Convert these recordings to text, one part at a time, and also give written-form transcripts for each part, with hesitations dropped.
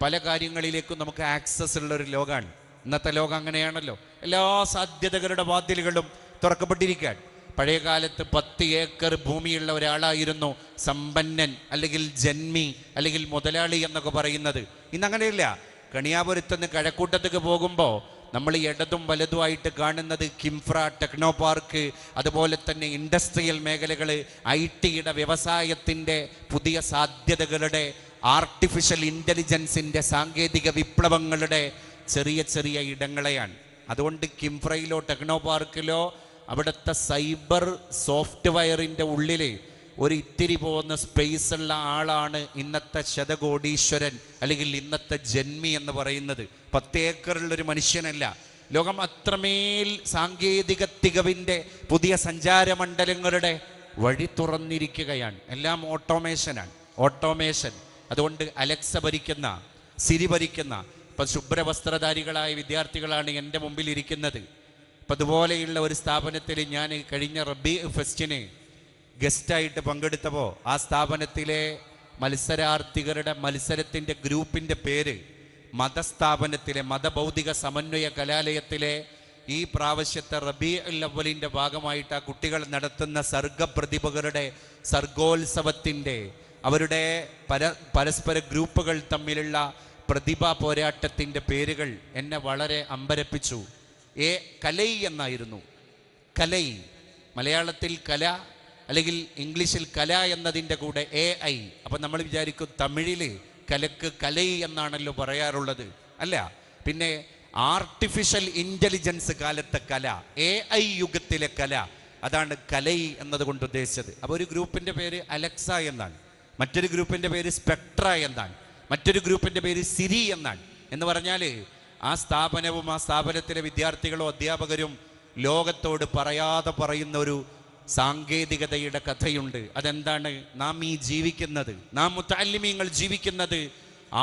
പല കാര്യങ്ങളിലേക്കും നമുക്ക് ആക്സസ് ഉള്ളൊരു ലോകമാണ് ഇന്നത്തെ ലോകം. അങ്ങനെയാണല്ലോ, എല്ലാ സാധ്യതകളുടെ വാതിലുകളും തുറക്കപ്പെട്ടിരിക്കുകയാണ്. പഴയ കാലത്ത് 10 ഏക്കർ ഭൂമിയുള്ള ഒരാളായിരുന്നു സമ്പന്നൻ, അല്ലെങ്കിൽ ജന്മി, അല്ലെങ്കിൽ മുതലാളി എന്നൊക്കെ പറയുന്നത്. ഇന്നങ്ങനെയില്ല. കണിയാപുരത്തുനിന്ന് കഴക്കൂട്ടത്തേക്ക് പോകുമ്പോൾ നമ്മൾ ഇടതും വലതുമായിട്ട് കാണുന്നത് കിംഫ്ര, ടെക്നോ പാർക്ക്, അതുപോലെ തന്നെ ഇൻഡസ്ട്രിയൽ മേഖലകൾ, IT-യുടെ, വ്യവസായത്തിൻ്റെ പുതിയ സാധ്യതകളുടെ, ആർട്ടിഫിഷ്യൽ ഇൻ്റലിജൻസിൻ്റെ, സാങ്കേതിക വിപ്ലവങ്ങളുടെ ചെറിയ ചെറിയ ഇടങ്ങളെയാണ്. അതുകൊണ്ട് കിംഫ്രയിലോ ടെക്നോ പാർക്കിലോ അവിടുത്തെ സൈബർ സോഫ്റ്റ്വെയറിൻ്റെ ഉള്ളിൽ ഒരു ഇത്തിരി പോകുന്ന സ്പേസ് ഉള്ള ആളാണ് ഇന്നത്തെ ശതകോടീശ്വരൻ, അല്ലെങ്കിൽ ഇന്നത്തെ ജന്മി എന്ന് പറയുന്നത്. 10 ഏക്കറുള്ളൊരു മനുഷ്യനല്ല. ലോകം അത്രമേൽ സാങ്കേതിക തികവിൻ്റെ പുതിയ സഞ്ചാരമണ്ഡലങ്ങളുടെ വഴി തുറന്നിരിക്കുകയാണ്. എല്ലാം ഓട്ടോമേഷനാണ്, ഓട്ടോമേഷൻ. അതുകൊണ്ട് അലക്സ ഭരിക്കുന്ന, സിരി ഭരിക്കുന്ന, ഇപ്പം ശുഭ്രവസ്ത്രധാരികളായ വിദ്യാർത്ഥികളാണ് എൻ്റെ മുമ്പിൽ ഇരിക്കുന്നത്. അപ്പം അതുപോലെയുള്ള ഒരു സ്ഥാപനത്തിൽ ഞാൻ കഴിഞ്ഞ റബീ ഫെസ്റ്റിന് ഗസ്റ്റായിട്ട് പങ്കെടുത്തപ്പോൾ ആ സ്ഥാപനത്തിലെ മത്സരാർത്ഥികളുടെ മത്സരത്തിൻ്റെ ഗ്രൂപ്പിൻ്റെ പേര് മതസ്ഥാപനത്തിലെ മതഭൗതിക സമന്വയ കലാലയത്തിലെ ഈ പ്രാവശ്യത്തെ റബീഉൽ അവ്വലിൻ്റെ ഭാഗമായിട്ട് ആ കുട്ടികൾ നടത്തുന്ന സർഗപ്രതിഭകളുടെ സർഗോത്സവത്തിൻ്റെ അവരുടെ പരസ്പര ഗ്രൂപ്പുകൾ തമ്മിലുള്ള പ്രതിഭാ പോരാട്ടത്തിൻ്റെ പേരുകൾ എന്നെ വളരെ അമ്പരപ്പിച്ചു. കലൈ എന്നായിരുന്നു. കലൈ, മലയാളത്തിൽ കല, അല്ലെങ്കിൽ ഇംഗ്ലീഷിൽ കല എന്നതിൻ്റെ കൂടെ AI. അപ്പം നമ്മൾ വിചാരിക്കും തമിഴിൽ കലക്ക് കലൈ എന്നാണല്ലോ പറയാറുള്ളത്. അല്ല, പിന്നെ ആർട്ടിഫിഷ്യൽ ഇൻ്റലിജൻസ് കാലത്തെ കല, AI യുഗത്തിലെ കല, അതാണ് കലൈ എന്നതുകൊണ്ട് ഉദ്ദേശിച്ചത്. അപ്പോൾ ഒരു ഗ്രൂപ്പിൻ്റെ പേര് അലക്സ എന്നാണ്, മറ്റൊരു ഗ്രൂപ്പിൻ്റെ പേര് സ്പെക്ട്ര എന്നാണ്, മറ്റൊരു ഗ്രൂപ്പിൻ്റെ പേര് സിരി എന്നാണ്. എന്ന് പറഞ്ഞാൽ ആ സ്ഥാപനവും ആ സ്ഥാപനത്തിലെ വിദ്യാർത്ഥികളും അധ്യാപകരും ലോകത്തോട് പറയാതെ പറയുന്ന ഒരു സാങ്കേതികതയുടെ കഥയുണ്ട്. അതെന്താണ്? നാം ഈ ജീവിക്കുന്നത്, നാം മുത്തഅല്ലിമീങ്ങൾ ജീവിക്കുന്നത്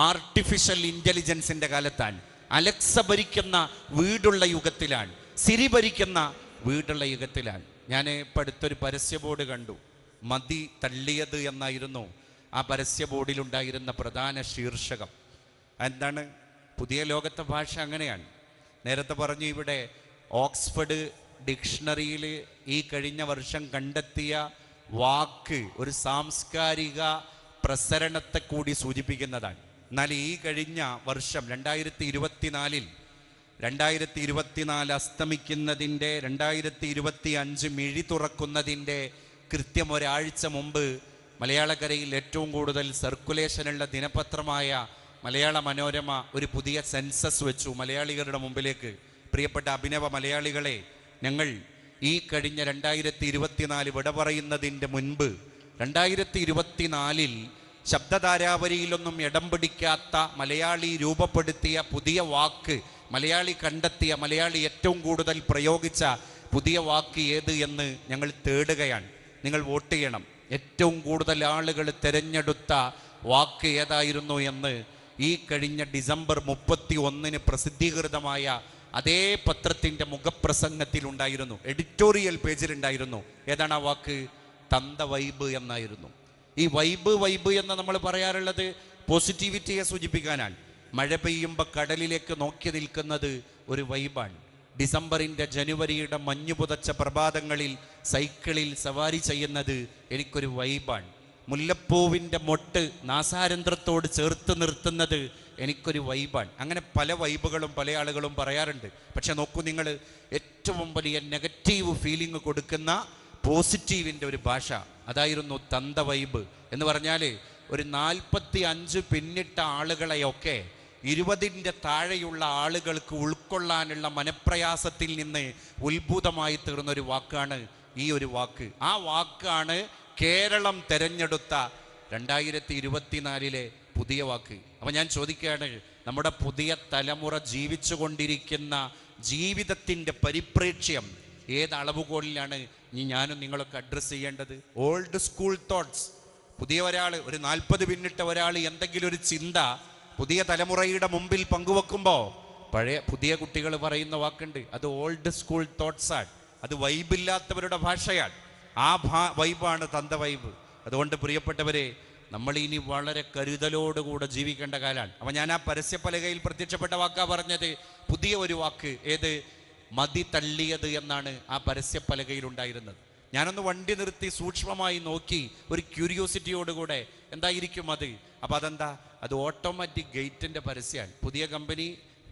ആർട്ടിഫിഷ്യൽ ഇൻ്റലിജൻസിൻ്റെ കാലത്താണ്. അലക്സ ഭരിക്കുന്ന വീടുള്ള യുഗത്തിലാണ്, സിരി ഭരിക്കുന്ന വീടുള്ള യുഗത്തിലാണ്. ഞാൻ ഇപ്പം അടുത്തൊരു പരസ്യ ബോർഡ് കണ്ടു. മതി തള്ളിയത് എന്നായിരുന്നു ആ പരസ്യ ബോർഡിലുണ്ടായിരുന്ന പ്രധാന ശീർഷകം. എന്താണ്? പുതിയ ലോകത്തെ ഭാഷ അങ്ങനെയാണ്. നേരത്തെ പറഞ്ഞു, ഇവിടെ ഓക്സ്ഫോർഡ് ഡിക്ഷണറിയിൽ ഈ കഴിഞ്ഞ വർഷം കണ്ടെത്തിയ വാക്ക് ഒരു സാംസ്കാരിക പ്രസരണത്തെ കൂടി സൂചിപ്പിക്കുന്നതാണ്. എന്നാൽ ഈ കഴിഞ്ഞ വർഷം 2024 അസ്തമിക്കുന്നതിൻ്റെ 2025 മിഴി തുറക്കുന്നതിൻ്റെ കൃത്യം ഒരാഴ്ച മുമ്പ് മലയാളക്കരയിൽ ഏറ്റവും കൂടുതൽ സർക്കുലേഷനുള്ള ദിനപത്രമായ മലയാള മനോരമ ഒരു പുതിയ സെൻസസ് വെച്ചു മലയാളികളുടെ മുമ്പിലേക്ക്. പ്രിയപ്പെട്ട അഭിനവ മലയാളികളെ, ഞങ്ങൾ ഈ കഴിഞ്ഞ 2024 വിട പറയുന്നതിൻ്റെ മുൻപ് 2024 ശബ്ദധാരാവരിയിലൊന്നും ഇടം പിടിക്കാത്ത മലയാളി രൂപപ്പെടുത്തിയ പുതിയ വാക്ക്, മലയാളി കണ്ടെത്തിയ, മലയാളി ഏറ്റവും കൂടുതൽ പ്രയോഗിച്ച പുതിയ വാക്ക് ഏത് എന്ന് ഞങ്ങൾ തേടുകയാണ്. നിങ്ങൾ വോട്ട് ചെയ്യണം. ഏറ്റവും കൂടുതൽ ആളുകൾ തിരഞ്ഞെടുത്ത വാക്ക് ഏതായിരുന്നു എന്ന് ഈ കഴിഞ്ഞ ഡിസംബർ 31 പ്രസിദ്ധീകൃതമായ അതേ പത്രത്തിൻ്റെ മുഖപ്രസംഗത്തിലുണ്ടായിരുന്നു, എഡിറ്റോറിയൽ പേജിലുണ്ടായിരുന്നു. ഏതാണ് ആ വാക്ക്? തന്ത വൈബ് എന്നായിരുന്നു. ഈ വൈബ് എന്ന് നമ്മൾ പറയാറുള്ളത് പോസിറ്റിവിറ്റിയെ സൂചിപ്പിക്കാനാണ്. മഴ പെയ്യുമ്പോൾ കടലിലേക്ക് നോക്കി നിൽക്കുന്നത് ഒരു വൈബാണ്. ഡിസംബറിൻ്റെ ജനുവരിയുടെ മഞ്ഞു പുതച്ച പ്രഭാതങ്ങളിൽ സൈക്കിളിൽ സവാരി ചെയ്യുന്നത് എനിക്കൊരു വൈബാണ്. മുല്ലപ്പൂവിൻ്റെ മൊട്ട് നാസാരന്ധ്രത്തോട് ചേർത്ത് നിർത്തുന്നത് എനിക്കൊരു വൈബാണ്. അങ്ങനെ പല വൈബുകളും പല ആളുകളും പറയാറുണ്ട്. പക്ഷെ നോക്കൂ നിങ്ങൾ, ഏറ്റവും വലിയ നെഗറ്റീവ് ഫീലിംഗ് കൊടുക്കുന്ന പോസിറ്റീവിൻ്റെ ഒരു ഭാഷ അതായിരുന്നു തന്ത വൈബ് എന്ന് പറഞ്ഞാൽ ഒരു 45 പിന്നിട്ട ആളുകളെയൊക്കെ 20ൻ്റെ താഴെയുള്ള ആളുകൾക്ക് ഉൾക്കൊള്ളാനുള്ള മനപ്രയാസത്തിൽ നിന്ന് ഉത്ഭൂതമായി തീർന്നൊരു വാക്കാണ് ഈ ഒരു വാക്ക്. ആ വാക്കാണ് കേരളം തെരഞ്ഞെടുത്ത 2024 പുതിയ വാക്ക്. അപ്പം ഞാൻ ചോദിക്കുകയാണ്, നമ്മുടെ പുതിയ തലമുറ ജീവിച്ചു കൊണ്ടിരിക്കുന്ന ജീവിതത്തിൻ്റെ പരിപ്രേക്ഷ്യം ഏത് അളവുകോലിലാണ് ഞാനും നിങ്ങളൊക്കെ അഡ്രസ്സ് ചെയ്യേണ്ടത്? Old school thoughts. പുതിയ ഒരാൾ, ഒരു 40 പിന്നിട്ട ഒരാൾ എന്തെങ്കിലും ഒരു ചിന്ത പുതിയ തലമുറയുടെ മുമ്പിൽ പങ്കുവെക്കുമ്പോൾ പുതിയ കുട്ടികൾ പറയുന്ന വാക്കുണ്ട്, അത് ഓൾഡ് സ്കൂൾ തോട്ട്സാണ്, അത് വൈബില്ലാത്തവരുടെ ഭാഷയാണ്. ആ വൈബാണ് തന്ത വൈബ്. അതുകൊണ്ട് പ്രിയപ്പെട്ടവരെ, നമ്മൾ ഇനി വളരെ കരുതലോടുകൂടെ ജീവിക്കേണ്ട കാലമാണ്. അപ്പം ഞാൻ ആ പരസ്യപ്പലകയിൽ പ്രത്യക്ഷപ്പെട്ട വാക്കാ പറഞ്ഞത്. പുതിയ ഒരു വാക്ക്, ഏത്? മതി തള്ളിയത് എന്നാണ് ആ പരസ്യപ്പലകയിൽ ഉണ്ടായിരുന്നത്. ഞാനൊന്ന് വണ്ടി നിർത്തി സൂക്ഷ്മമായി നോക്കി, ഒരു ക്യൂരിയോസിറ്റിയോടുകൂടെ എന്തായിരിക്കും അത്. അപ്പം അതെന്താ? അത് ഓട്ടോമാറ്റിക് ഗേറ്റിൻ്റെ പരസ്യമാണ്. പുതിയ കമ്പനി,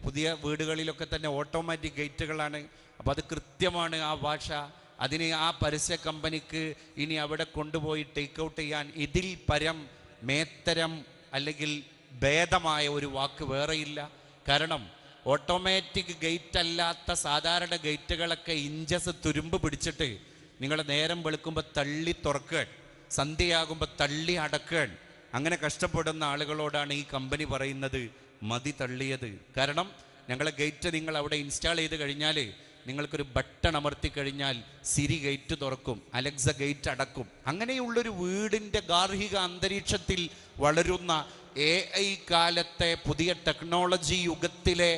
പുതിയ വീടുകളിലൊക്കെ തന്നെ ഓട്ടോമാറ്റിക് ഗേറ്റുകളാണ്. അപ്പം അത് കൃത്യമാണ് ആ ഭാഷ. അതിന് ആ പരസ്യ കമ്പനിക്ക് ഇനി അവിടെ കൊണ്ടുപോയി ടേക്ക് ഔട്ട് ചെയ്യാൻ ഇതിൽ പരം മേത്തരം അല്ലെങ്കിൽ ഭേദമായ ഒരു വാക്ക് വേറെയില്ല. കാരണം ഓട്ടോമാറ്റിക് ഗേറ്റ് അല്ലാത്ത സാധാരണ ഗേറ്റുകളൊക്കെ ഇഞ്ചസ് തുരുമ്പ് പിടിച്ചിട്ട് നിങ്ങൾ നേരം വെളുക്കുമ്പോൾ തള്ളി തുറക്കുക, സന്ധ്യയാകുമ്പോൾ തള്ളി അടക്കുക. അങ്ങനെ കഷ്ടപ്പെടുന്ന ആളുകളോടാണ് ഈ കമ്പനി പറയുന്നത് മതി തള്ളിയത്. കാരണം ഞങ്ങളെ ഗേറ്റ് നിങ്ങൾ അവിടെ ഇൻസ്റ്റാൾ ചെയ്ത് കഴിഞ്ഞാൽ നിങ്ങൾക്കൊരു ബട്ടൺ അമർത്തി കഴിഞ്ഞാൽ സിരി ഗേറ്റ് തുറക്കും, അലക്സ ഗേറ്റ് അടക്കും. അങ്ങനെയുള്ളൊരു വീടിൻ്റെ ഗാർഹിക അന്തരീക്ഷത്തിൽ വളരുന്ന AI കാലത്തെ പുതിയ ടെക്നോളജി യുഗത്തിലെ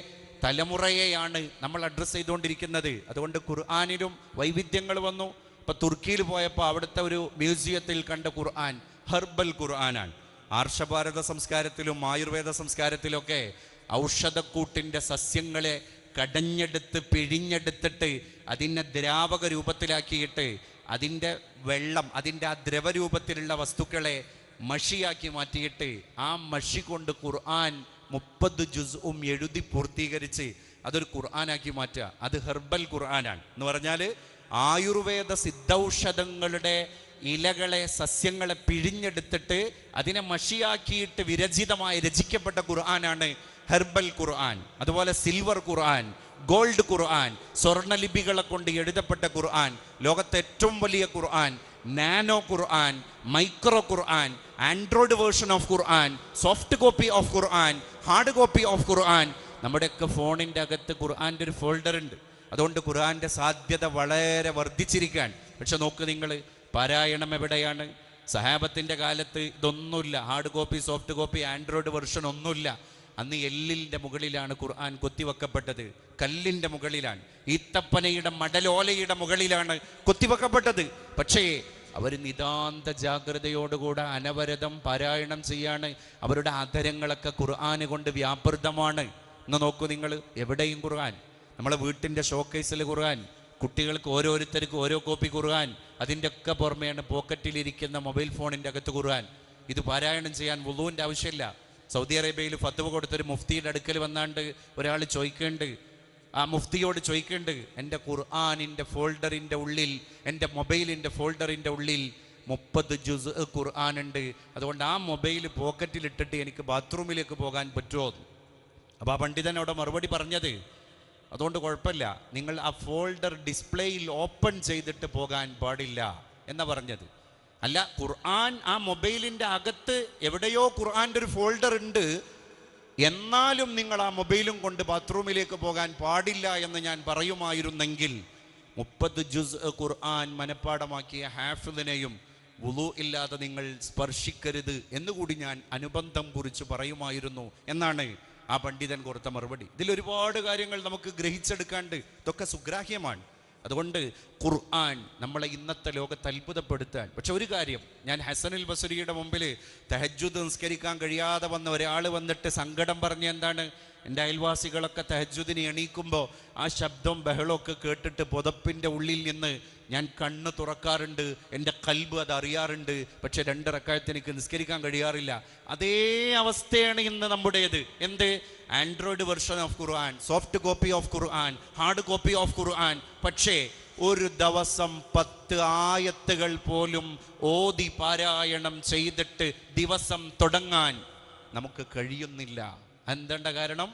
തലമുറയെയാണ് നമ്മൾ അഡ്രസ്സ് ചെയ്തുകൊണ്ടിരിക്കുന്നത്. അതുകൊണ്ട് ഖുർആനിലും വൈവിധ്യങ്ങൾ വന്നു. ഇപ്പോൾ തുർക്കിയിൽ പോയപ്പോൾ അവിടുത്തെ ഒരു മ്യൂസിയത്തിൽ കണ്ട ഖുർആൻ ഹെർബൽ ഖുർആനാണ്. ആർഷഭാരത സംസ്കാരത്തിലും ആയുർവേദ സംസ്കാരത്തിലൊക്കെ ഔഷധക്കൂട്ടിൻ്റെ സസ്യങ്ങളെ കടഞ്ഞെടുത്ത് പിഴിഞ്ഞെടുത്തിട്ട് അതിനെ ദ്രാവക രൂപത്തിലാക്കിയിട്ട് അതിൻ്റെ വെള്ളം, അതിൻ്റെ ആ ദ്രവരൂപത്തിലുള്ള വസ്തുക്കളെ മഷിയാക്കി മാറ്റിയിട്ട് ആ മഷി കൊണ്ട് ഖുർആൻ 30 ജുസ്ഉം എഴുതി പൂർത്തീകരിച്ച് അതൊരു ഖുർആനാക്കി മാറ്റുക. അത് ഹെർബൽ ഖുർആനാണ്. എന്ന് പറഞ്ഞാൽ ആയുർവേദ സിദ്ധൌഷധങ്ങളുടെ ഇലകളെ, സസ്യങ്ങളെ പിഴിഞ്ഞെടുത്തിട്ട് അതിനെ മഷിയാക്കിയിട്ട് വിരചിതമായി രചിക്കപ്പെട്ട ഖുർആനാണ് ഹെർബൽ ഖുർആൻ. അതുപോലെ സിൽവർ ഖുർആൻ, ഗോൾഡ് ഖുർആൻ, സ്വർണ്ണലിപികളെ കൊണ്ട് എഴുതപ്പെട്ട ഖുർആൻ, ലോകത്തെ ഏറ്റവും വലിയ Quran, nano Quran, micro Quran, android version of Quran, soft copy of Quran, hard copy of Quran. നമ്മുടെയൊക്കെ ഫോണിൻ്റെ അകത്ത് ഖുർആൻ്റെ ഒരു ഫോൾഡർ ഉണ്ട്. അതുകൊണ്ട് ഖുർആൻ്റെ സാധ്യത വളരെ വർദ്ധിച്ചിരിക്കുകയാണ്. പക്ഷെ നോക്ക് നിങ്ങൾ, പാരായണം എവിടെയാണ്? സഹാബത്തിൻ്റെ കാലത്ത് ഇതൊന്നുമില്ല. Hard copy, soft copy, Android version ഒന്നുമില്ല. അന്ന് എല്ലിൻ്റെ മുകളിലാണ് ഖുർആൻ കൊത്തിവെക്കപ്പെട്ടത്, കല്ലിൻ്റെ മുകളിലാണ്, ഈത്തപ്പനയുടെ മടലോലയുടെ മുകളിലാണ് കൊത്തിവെക്കപ്പെട്ടത്. പക്ഷേ അവർ നിതാന്ത ജാഗ്രതയോടുകൂടെ അനവരതം പാരായണം ചെയ്യാണ്. അവരുടെ അധരങ്ങളൊക്കെ ഖുർആന് കൊണ്ട് വ്യാപൃതമാണ്. എന്ന് നോക്കൂ നിങ്ങൾ, എവിടെയും ഖുർആൻ. നമ്മളെ വീട്ടിൻ്റെ ഷോക്കേസിൽ ഖുർആൻ, കുട്ടികൾക്ക് ഓരോരുത്തർക്കും ഓരോ കോപ്പി ഖുർആൻ, അതിൻ്റെ ഒക്കെ പുറമെയാണ് പോക്കറ്റിലിരിക്കുന്ന മൊബൈൽ ഫോണിൻ്റെ അകത്ത് ഖുർആൻ. ഇത് പാരായണം ചെയ്യാൻ വുളൂവിൻ്റെ ആവശ്യമില്ല. സൗദി അറേബ്യയിൽ ഫത്വ കൊടുത്തൊരു മുഫ്തിയുടെ അടുക്കൽ വന്നാണ്ട് ഒരാൾ ചോദിക്കേണ്ട, ആ മുഫ്തിയോട് ചോദിക്കേണ്ട, എൻ്റെ ഖുർആനിൻ്റെ ഫോൾഡറിൻ്റെ ഉള്ളിൽ, എൻ്റെ മൊബൈലിൻ്റെ ഫോൾഡറിൻ്റെ ഉള്ളിൽ 30 ജുസ് ഖുർആനുണ്ട്. അതുകൊണ്ട് ആ മൊബൈൽ പോക്കറ്റിലിട്ടിട്ട് എനിക്ക് ബാത്റൂമിലേക്ക് പോകാൻ പറ്റുമോ? അപ്പോൾ ആ പണ്ഡിതനോട് മറുപടി പറഞ്ഞത്, അതുകൊണ്ട് കുഴപ്പമില്ല, നിങ്ങൾ ആ ഫോൾഡർ ഡിസ്പ്ലേയിൽ ഓപ്പൺ ചെയ്തിട്ട് പോകാൻ പാടില്ല എന്നാ പറഞ്ഞത്. അല്ല, ഖുർആൻ ആ മൊബൈലിൻ്റെ അകത്ത് എവിടെയോ ഖുർആൻ്റെ ഒരു ഫോൾഡർ ഉണ്ട്, എന്നാലും നിങ്ങൾ ആ മൊബൈലും കൊണ്ട് ബാത്റൂമിലേക്ക് പോകാൻ പാടില്ല എന്ന് ഞാൻ പറയുമായിരുന്നെങ്കിൽ 30 ജുസ് ഖുർആൻ മനഃപ്പാടമാക്കിയ ഹാഫിദിനെയും വുളു ഇല്ലാതെ നിങ്ങൾ സ്പർശിക്കരുത് എന്നുകൂടി ഞാൻ അനുബന്ധം കുറിച്ച് പറയുമായിരുന്നു എന്നാണ് ആ പണ്ഡിതൻ കൊടുത്ത മറുപടി. ഇതിലൊരുപാട് കാര്യങ്ങൾ നമുക്ക് ഗ്രഹിച്ചെടുക്കാണ്ട്, ഇതൊക്കെ സുഗ്രാഹ്യമാണ്. അതുകൊണ്ട് ഖുർആൻ നമ്മളെ ഇന്നത്തെ ലോകത്ത് അത്ഭുതപ്പെടുത്താൻ. പക്ഷെ ഒരു കാര്യം, ഞാൻ ഹസനുൽ ബസരിയുടെ മുമ്പിൽ തഹജ്ജുദ് നിസ്കരിക്കാൻ കഴിയാതെ വന്ന ഒരാൾ വന്നിട്ട് സങ്കടം പറഞ്ഞ എന്താണ്, എൻ്റെ അയൽവാസികളൊക്കെ തഹജ്ജുദിന് എണീക്കുമ്പോൾ ആ ശബ്ദം ബഹളമൊക്കെ കേട്ടിട്ട് പുതപ്പിൻ്റെ ഉള്ളിൽ നിന്ന് ഞാൻ കണ്ണ് തുറക്കാറുണ്ട്, എൻ്റെ കൽബ് അത് അറിയാറുണ്ട്, പക്ഷെ 2 റക്അത്ത് എനിക്ക് നിസ്കരിക്കാൻ കഴിയാറില്ല. അതേ അവസ്ഥയാണ് ഇന്ന് നമ്മുടേത്. എന്ത്? Android version of Quran, soft copy of Quran, hard copy of Quran. പക്ഷേ ഒരു ദിവസം 10 ആയത്തുകൾ പോലും ഓതി പാരായണം ചെയ്തിട്ട് ദിവസം തുടങ്ങാൻ നമുക്ക് കഴിയുന്നില്ല. എന്തുണ്ട കാരണം?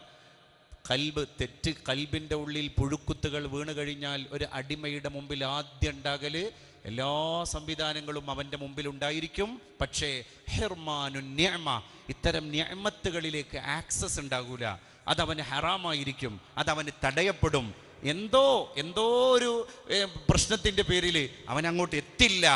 കൽബ് തെറ്റ്. കൽബിൻ്റെ ഉള്ളിൽ പുഴുക്കുത്തുകൾ വീണ് കഴിഞ്ഞാൽ ഒരു അടിമയുടെ മുമ്പിൽ ആദ്യം ഉണ്ടാകല് എല്ലാ സംവിധാനങ്ങളും അവൻ്റെ മുമ്പിൽ ഉണ്ടായിരിക്കും. പക്ഷേ ഹിർമാനു നിഅമ, ഇത്തരം നിഅമത്തുകളിലേക്ക് ആക്സസ് ഉണ്ടാകൂല. അതവന് ഹറാമായിരിക്കും, അതവന് തടയപ്പെടും. എന്തോ ഒരു പ്രശ്നത്തിൻ്റെ പേരിൽ അവൻ അങ്ങോട്ട് എത്തില്ല.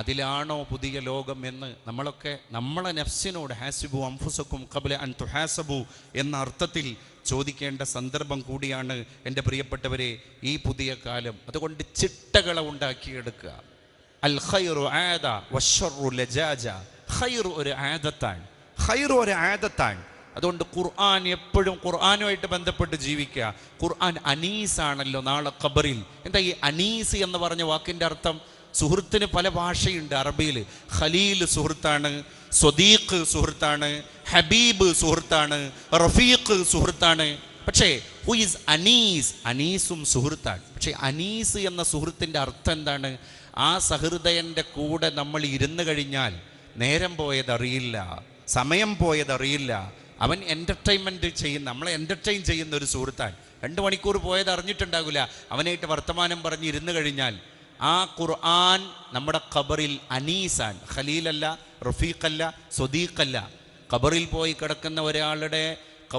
അതിലാണോ പുതിയ ലോകം എന്ന് നമ്മളൊക്കെ നമ്മളെ നഫ്സിനോട് ഹാസിബു അൻഫുസക്കും ഖബ്ല അൻ തുഹാസബു എന്ന അർത്ഥത്തിൽ ചോദിക്കേണ്ട സന്ദർഭം കൂടിയാണ് എൻ്റെ പ്രിയപ്പെട്ടവരെ ഈ പുതിയ കാലം. അതുകൊണ്ട് ചിട്ടകളെ ഉണ്ടാക്കിയെടുക്കുക. അൽ ഖൈറു ആദ വശറു ലജാജ, ഖൈർ ഒരു ആദത്താണ്, ഖൈർ ഒരു ആദത്താണ്. അതുകൊണ്ട് ഖുർആൻ എപ്പോഴും ഖുർആനുമായിട്ട് ബന്ധപ്പെട്ട് ജീവിക്കുക. ഖുർആൻ അനീസാണല്ലോ നാളെ ഖബറിൽ. എന്താ ഈ അനീസ് എന്ന് പറഞ്ഞ വാക്കിൻ്റെ അർത്ഥം? സുഹൃത്തിന് പല ഭാഷയുണ്ട് അറബിയിൽ. ഖലീൽ സുഹൃത്താണ്, സ്വദീഖ് സുഹൃത്താണ്, ഹബീബ് സുഹൃത്താണ്, റഫീഖ് സുഹൃത്താണ്. പക്ഷേ ഹു ഈസ് അനീസ്, അനീസും സുഹൃത്താണ്. പക്ഷേ അനീസ് എന്ന സുഹൃത്തിൻ്റെ അർത്ഥം എന്താണ്? ആ സഹൃദയൻ്റെ കൂടെ നമ്മൾ ഇരുന്ന് കഴിഞ്ഞാൽ നേരം പോയതറിയില്ല, സമയം പോയതറിയില്ല. അവൻ എൻ്റർടൈൻമെൻറ്റ് ചെയ്യുന്ന, നമ്മളെ എൻ്റർടൈൻ ചെയ്യുന്ന ഒരു സുഹൃത്താണ്. 2 മണിക്കൂർ പോയത് അറിഞ്ഞിട്ടുണ്ടാകില്ല. അവനായിട്ട് വർത്തമാനം പറഞ്ഞ് ഇരുന്ന് കഴിഞ്ഞാൽ ആ ഖുർആൻ നമ്മുടെ ഖബറിൽ അനീസാൻ. ഖലീലല്ല, റഫീഖല്ല, സ്വദീഖല്ല. ഖബറിൽ പോയി കിടക്കുന്ന ഒരാളുടെ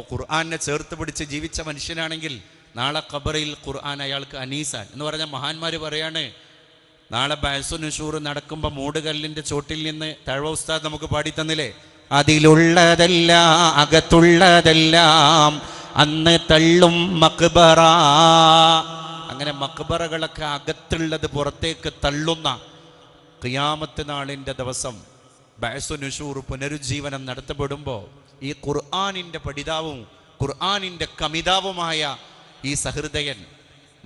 ഖുർആനെ ചേർത്ത് പിടിച്ച് ജീവിച്ച മനുഷ്യനാണെങ്കിൽ നാളെ ഖബറിൽ ഖുർആൻ അയാൾക്ക് അനീസാൻ എന്ന് പറഞ്ഞാൽ മഹാന്മാർ പറയാണ്, നാളെ ബഅ്സു നുശൂർ നടക്കുമ്പോൾ മൂടുകല്ലിൻ്റെ ചോട്ടിൽ നിന്ന് തഴവ ഉസ്താദ് നമുക്ക് പാടിത്തന്നില്ലേ, അതിലുള്ളതെല്ലാം അകത്തുള്ളതെല്ലാം അന്ന് തള്ളും മക്ബറ. അങ്ങനെ മക്ബറകളൊക്കെ അകത്തുള്ളത് പുറത്തേക്ക് തള്ളുന്ന ഖിയാമത്ത് നാളിൻ്റെ ദിവസം ബഅ്സു നുശൂർ പുനരുജ്ജീവനം നടത്തപ്പെടുമ്പോൾ ഈ ഖുർആനിൻ്റെ പഠിതാവും ഖുർആനിൻ്റെ കമിതാവുമായ ഈ സഹൃദയൻ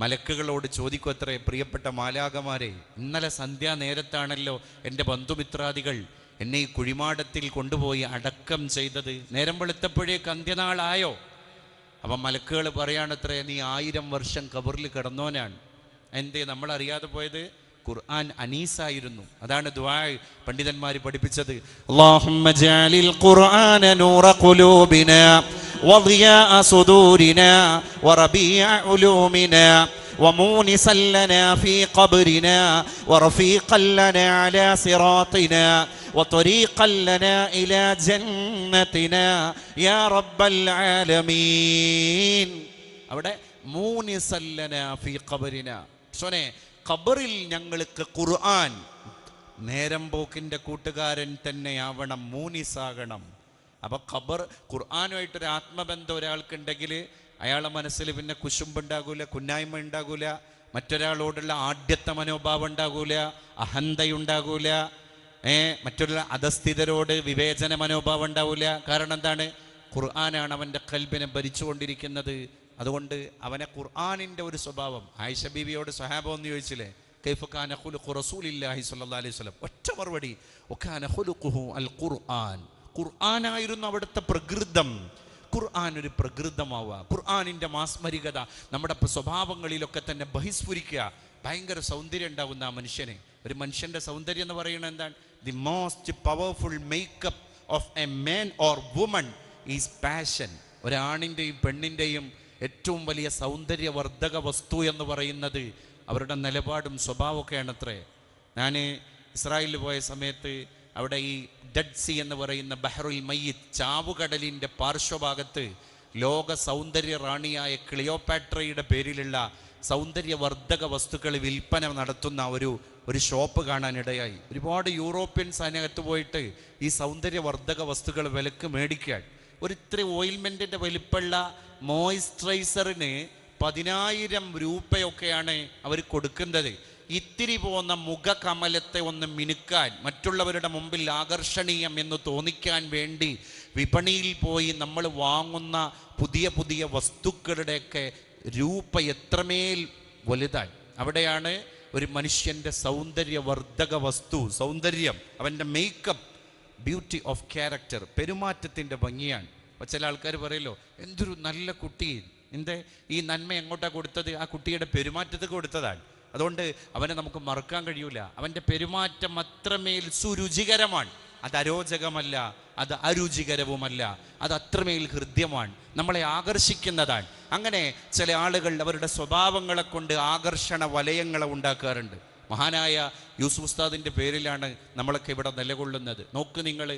മലക്കുകളോട് ചോദിക്കും അത്രേ, പ്രിയപ്പെട്ട മാലാകമാരെ, ഇന്നലെ സന്ധ്യാനേരത്താണല്ലോ എൻ്റെ ബന്ധുമിത്രാദികൾ എന്നെ ഈ കുഴിമാടത്തിൽ കൊണ്ടുപോയി അടക്കം ചെയ്തത്. നേരം വെളുത്തപ്പോഴേക്ക് അന്ത്യനാളായോ? അപ്പം മലക്കുകൾ പറയാണത്രേ, നീ 1000 വർഷം ഖബറിൽ കിടന്നോനാണ്. എന്തേ നമ്മളറിയാതെ പോയത്? ഖുർആൻ അനീസായിരുന്നു. അതാണ് ദുആ പണ്ഡിതന്മാർ പഠിപ്പിച്ചത്. അല്ലാഹുമ്മ ജഅലിൽ ഖുർആന നൂറ ഖുലൂബിനാ വദിയാഅ സുദൂരിനാ വറബീഅ ഉലൂമിനാ ومونسا لنا في قبرنا ورفيقا لنا على صراطنا وطريقا لنا إلى جنتنا يا رب العالمين. അവിടെ മൂനിസൻ ലനാ ഫീ ഖബരിനാ, സോനെ ഖബറിൽ ഞങ്ങൾക്ക് ഖുർആൻ നേരം പോക്കിൻ്റെ കൂട്ടുകാരൻ തന്നെയാവണം, മൂനിസാകണം. അപ്പോൾ ഖബർ ഖുർആനുമായിട്ടൊരു ആത്മബന്ധം ഒരാൾക്കുണ്ടെങ്കിൽ അയാളുടെ മനസ്സിൽ പിന്നെ കുശുമ്പുണ്ടാകൂല, കുന്നായ്മ ഉണ്ടാകൂല, മറ്റൊരാളോടുള്ള ആഢ്യത്ത മനോഭാവം ഉണ്ടാകൂല, അഹന്തയുണ്ടാകൂല, മറ്റുള്ള അധസ്ഥിതരോട് വിവേചന മനോഭാവം ഉണ്ടാവില്ല. കാരണം എന്താണ്? ഖുർആനാണ് അവൻ്റെ ഖൽബിനെ ഭരിച്ചുകൊണ്ടിരിക്കുന്നത്. അതുകൊണ്ട് അവനെ ഖുർആനിൻ്റെ ഒരു സ്വഭാവം. ആയിഷ ബീവിയോട് സ്വഹാബ എന്ന് ചോദിച്ചില്ലേ, കൈഫ കാന ഖുലുഖു റസൂലില്ലാഹി സ്വല്ലല്ലാഹി അലൈഹി വസല്ലം? ഒറ്റ മറുപടി, വകാന ഖുലുഖുഹു അൽ ഖുർആൻ. ഖുർആനായിരുന്നു അവിടുത്തെ പ്രകൃതം. ഖുർആൻ ഒരു പ്രകൃതമാവുക, ഖുർആനിൻ്റെ മാസ്മരികത നമ്മുടെ സ്വഭാവങ്ങളിലൊക്കെ തന്നെ ബഹിസ്ഫുരിക്കുക. ഭയങ്കര സൗന്ദര്യം ഉണ്ടാവുന്ന ആ മനുഷ്യനെ. ഒരു മനുഷ്യൻ്റെ സൗന്ദര്യം എന്ന് പറയുന്നത് എന്താണ്? The most powerful makeup of a man or woman is passion. ഒരാണിൻ്റെയും പെണ്ണിൻ്റെയും ഏറ്റവും വലിയ സൗന്ദര്യവർദ്ധക വസ്തു എന്ന് പറയുന്നത് അവരുടെ നിലപാടും സ്വഭാവമൊക്കെയാണ് അത്രേ. ഞാൻ ഇസ്രായേലിൽ പോയ സമയത്ത് അവിടെ ഈ ഡെഡ് സീ എന്ന് പറയുന്ന ബഹ്റുൽ മയ്യിത്ത്, ചാവുകടലിൻ്റെ പാർശ്വഭാഗത്ത് ലോക സൗന്ദര്യ റാണിയായ ക്ലിയോപാട്രയുടെ പേരിലുള്ള സൗന്ദര്യവർദ്ധക വസ്തുക്കൾ വിൽപ്പന നടത്തുന്ന ഒരു ഷോപ്പ് കാണാനിടയായി. ഒരുപാട് യൂറോപ്യൻസ് അതിനകത്ത് പോയിട്ട് ഈ സൗന്ദര്യവർദ്ധക വസ്തുക്കൾ വിലക്ക് മേടിക്കാൻ. ഒരു ഇത്ര ഓയിൽമെൻറ്റിൻ്റെ വലിപ്പമുള്ള മോയിസ്ചറൈസറിന് 10,000 രൂപയൊക്കെയാണ് അവർ കൊടുക്കുന്നത്. ഇത്തിരി പോകുന്ന മുഖകമലത്തെ ഒന്ന് മിനുക്കാൻ, മറ്റുള്ളവരുടെ മുമ്പിൽ ആകർഷണീയം എന്ന് തോന്നിക്കാൻ വേണ്ടി വിപണിയിൽ പോയി നമ്മൾ വാങ്ങുന്ന പുതിയ പുതിയ വസ്തുക്കളുടെയൊക്കെ രൂപ എത്രമേൽ വലുതാണ്. അവിടെയാണ് ഒരു മനുഷ്യൻ്റെ സൗന്ദര്യവർദ്ധക വസ്തു, സൗന്ദര്യം, അവൻ്റെ മേക്കപ്പ്, ബ്യൂട്ടി ഓഫ് ക്യാരക്ടർ, പെരുമാറ്റത്തിൻ്റെ ഭംഗിയാണ്. അപ്പോൾ ചില ആൾക്കാർ പറയല്ലോ, എന്തൊരു നല്ല കുട്ടി, എന്തേ ഈ നന്മ എങ്ങോട്ടാണ് കൊടുത്തത്? ആ കുട്ടിയുടെ പെരുമാറ്റത്തിൽ കൊടുത്തതാണ്. അതുകൊണ്ട് അവനെ നമുക്ക് മറക്കാൻ കഴിയൂല. അവൻ്റെ പെരുമാറ്റം അത്രമേൽ സുരുചികരമാണ്. അത് അരോചകമല്ല, അത് അരുചികരവുമല്ല, അത് അത്രമേൽ ഹൃദ്യമാണ്, നമ്മളെ ആകർഷിക്കുന്നതാണ്. അങ്ങനെ ചില ആളുകൾ അവരുടെ സ്വഭാവങ്ങളെ കൊണ്ട് ആകർഷണ വലയങ്ങളെ ഉണ്ടാക്കാറുണ്ട്. മഹാനായ യൂസുഫ് ഉസ്താദിൻ്റെ പേരിലാണ് നമ്മളൊക്കെ ഇവിടെ നിലകൊള്ളുന്നത്. നോക്ക് നിങ്ങൾ,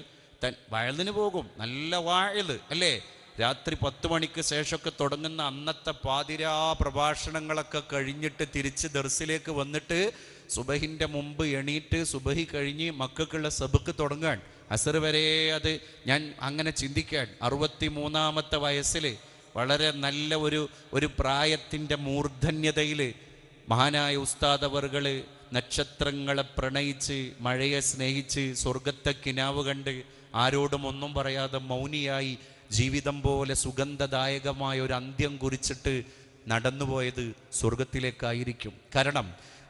വയലിന് പോകും, നല്ല വാഴൽ അല്ലേ, രാത്രി 10 മണിക്ക് ശേഷമൊക്കെ തുടങ്ങുന്ന അന്നത്തെ പാതിരാ പ്രഭാഷണങ്ങളൊക്കെ കഴിഞ്ഞിട്ട് തിരിച്ച് ദർസിലേക്ക് വന്നിട്ട് സുബഹിൻ്റെ മുമ്പ് എണീറ്റ് സുബഹി കഴിഞ്ഞ് മക്കൾക്കുള്ള സബക്ക് തുടങ്ങാൻ, അസർ വരെ അത് ഞാൻ അങ്ങനെ ചിന്തിക്കാൻ. 63-ാമത്തെ വയസ്സിൽ വളരെ നല്ല ഒരു പ്രായത്തിൻ്റെ മൂർധന്യതയിൽ മഹാനായ ഉസ്താദ് അവർകൾ നക്ഷത്രങ്ങളെ പ്രണയിച്ച് മഴയെ സ്നേഹിച്ച് സ്വർഗത്തെ കിനാവ് കണ്ട് ആരോടും ഒന്നും പറയാതെ മൗനിയായി ജീവിതം പോലെ സുഗന്ധദായകമായ ഒരു അന്ത്യം കുറിച്ചിട്ട് നടന്നുപോയത് സ്വർഗത്തിലേക്കായിരിക്കും. കാരണം